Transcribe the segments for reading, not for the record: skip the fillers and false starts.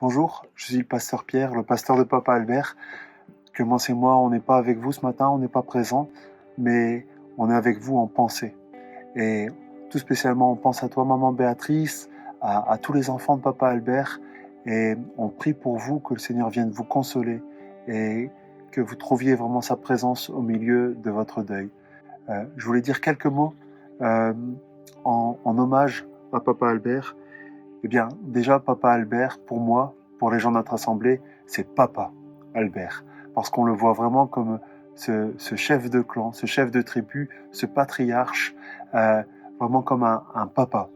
Bonjour, je suis le pasteur Pierre, le pasteur de Papa Albert. Clémence et moi, on n'est pas avec vous ce matin, on n'est pas présents, mais on est avec vous en pensée. Et tout spécialement, on pense à toi, maman Béatrice, à tous les enfants de Papa Albert, et on prie pour vous que le Seigneur vienne vous consoler et que vous trouviez vraiment sa présence au milieu de votre deuil. Je voulais dire quelques mots euh, en hommage à Papa Albert. Eh bien, déjà, Papa Albert, pour moi, pour les gens de notre assemblée, c'est Papa Albert. Parce qu'on le voit vraiment comme ce chef de clan, ce chef de tribu, ce patriarche, vraiment comme un papa.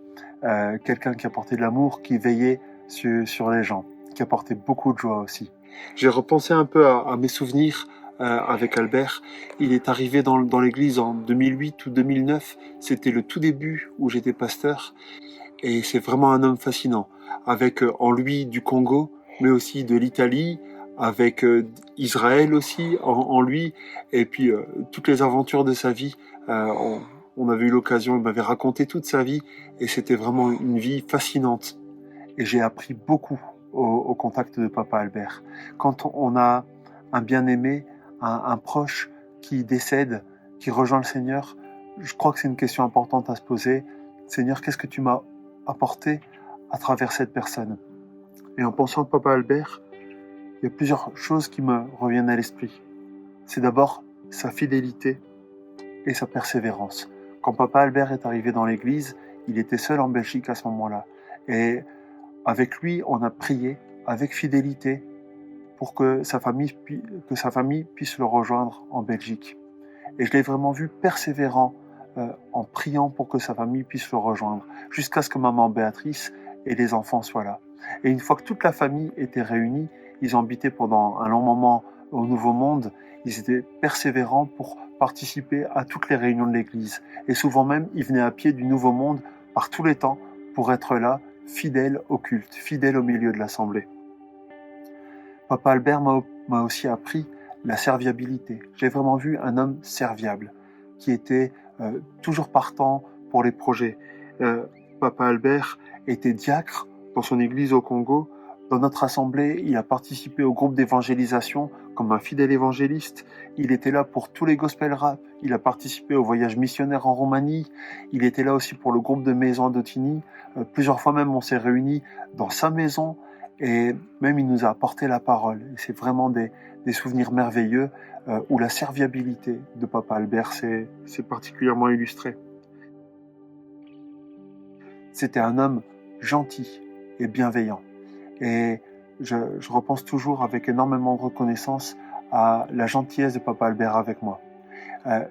Quelqu'un qui apportait de l'amour, qui veillait sur les gens, qui apportait beaucoup de joie aussi. J'ai repensé un peu à mes souvenirs avec Albert. Il est arrivé dans l'église en 2008 ou 2009. C'était le tout début où j'étais pasteur. Et c'est vraiment un homme fascinant, avec en lui du Congo, mais aussi de l'Italie, avec Israël aussi en lui, et puis toutes les aventures de sa vie. On avait eu l'occasion, il m'avait raconté toute sa vie, et c'était vraiment une vie fascinante. Et j'ai appris beaucoup au contact de Papa Albert. Quand on a un bien-aimé, un proche qui décède, qui rejoint le Seigneur, je crois que c'est une question importante à se poser. Seigneur, qu'est-ce que tu m'as apporté à travers cette personne? Et en pensant à Papa Albert, il y a plusieurs choses qui me reviennent à l'esprit. C'est d'abord sa fidélité et sa persévérance. Quand Papa Albert est arrivé dans l'église, il était seul en Belgique à ce moment-là. Et avec lui, on a prié avec fidélité pour que sa famille puisse le rejoindre en Belgique. Et je l'ai vraiment vu persévérant en priant pour que sa famille puisse le rejoindre, jusqu'à ce que maman Béatrice et les enfants soient là. Et une fois que toute la famille était réunie, ils ont habité pendant un long moment au Nouveau Monde, ils étaient persévérants pour participer à toutes les réunions de l'Église. Et souvent même, ils venaient à pied du Nouveau Monde par tous les temps pour être là, fidèles au culte, fidèles au milieu de l'Assemblée. Papa Albert m'a aussi appris la serviabilité. J'ai vraiment vu un homme serviable, qui était toujours partant pour les projets. Papa Albert était diacre dans son église au Congo. Dans notre assemblée, il a participé au groupe d'évangélisation comme un fidèle évangéliste. Il était là pour tous les gospel rap. Il a participé au voyage missionnaire en Roumanie. Il était là aussi pour le groupe de maison à Dautigny. Plusieurs fois même, on s'est réunis dans sa maison. Et même il nous a apporté la parole. Et c'est vraiment des souvenirs merveilleux où la serviabilité de Papa Albert s'est particulièrement illustrée. C'était un homme gentil et bienveillant. Et je repense toujours avec énormément de reconnaissance à la gentillesse de Papa Albert avec moi.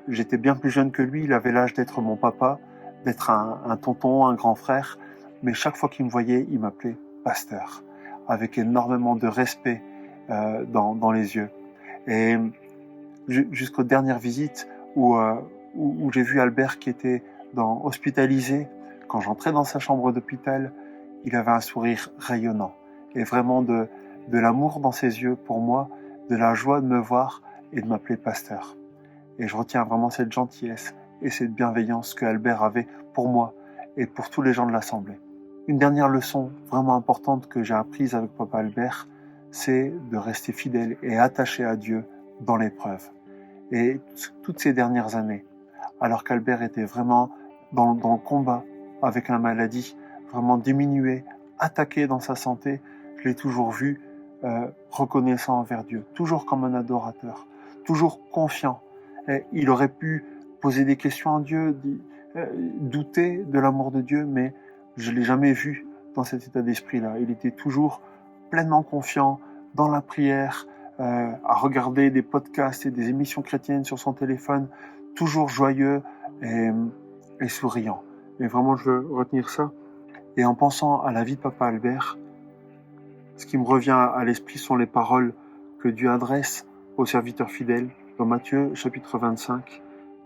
J'étais bien plus jeune que lui, il avait l'âge d'être mon papa, d'être un tonton, un grand frère, mais chaque fois qu'il me voyait, il m'appelait pasteur, avec énormément de respect dans les yeux. Et jusqu'aux dernières visites où j'ai vu Albert qui était hospitalisé, quand j'entrais dans sa chambre d'hôpital, il avait un sourire rayonnant et vraiment de l'amour dans ses yeux pour moi, de la joie de me voir et de m'appeler pasteur. Et je retiens vraiment cette gentillesse et cette bienveillance que Albert avait pour moi et pour tous les gens de l'Assemblée. Une dernière leçon vraiment importante que j'ai apprise avec Papa Albert, c'est de rester fidèle et attaché à Dieu dans l'épreuve. Et toutes ces dernières années, alors qu'Albert était vraiment dans le combat avec la maladie, vraiment diminué, attaqué dans sa santé, je l'ai toujours vu reconnaissant envers Dieu, toujours comme un adorateur, toujours confiant. Et il aurait pu poser des questions à Dieu, douter de l'amour de Dieu, mais je ne l'ai jamais vu dans cet état d'esprit-là. Il était toujours pleinement confiant dans la prière, à regarder des podcasts et des émissions chrétiennes sur son téléphone, toujours joyeux et souriant. Et vraiment, je veux retenir ça. Et en pensant à la vie de Papa Albert, ce qui me revient à l'esprit sont les paroles que Dieu adresse aux serviteurs fidèles dans Matthieu chapitre 25.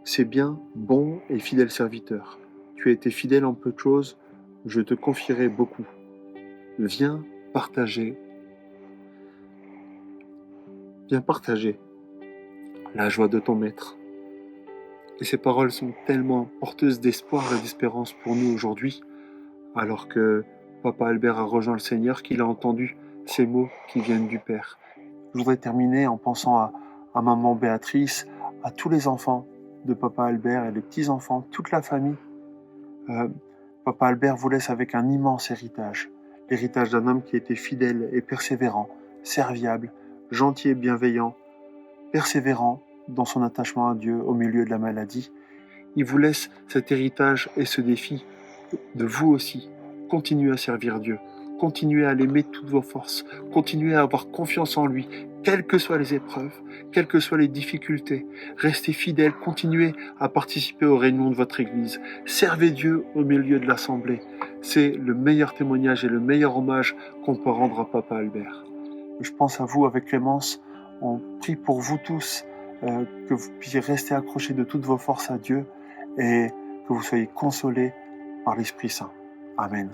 C'est bien, bon et fidèle serviteur. Tu as été fidèle en peu de choses, je te confierai beaucoup. Viens partager la joie de ton maître. Et ces paroles sont tellement porteuses d'espoir et d'espérance pour nous aujourd'hui, alors que Papa Albert a rejoint le Seigneur, qu'il a entendu ces mots qui viennent du Père. Je voudrais terminer en pensant à maman Béatrice, à tous les enfants de papa Albert et les petits-enfants, toute la famille. Euh, Papa Albert vous laisse avec un immense héritage. L'héritage d'un homme qui était fidèle et persévérant, serviable, gentil et bienveillant, persévérant dans son attachement à Dieu au milieu de la maladie. Il vous laisse cet héritage et ce défi de vous aussi. Continuez à servir Dieu. Continuez à l'aimer de toutes vos forces. Continuez à avoir confiance en lui, quelles que soient les épreuves, quelles que soient les difficultés. Restez fidèles, continuez à participer aux réunions de votre Église. Servez Dieu au milieu de l'Assemblée. C'est le meilleur témoignage et le meilleur hommage qu'on peut rendre à Papa Albert. Je pense à vous avec Clémence. On prie pour vous tous, que vous puissiez rester accrochés de toutes vos forces à Dieu et que vous soyez consolés par l'Esprit Saint. Amen.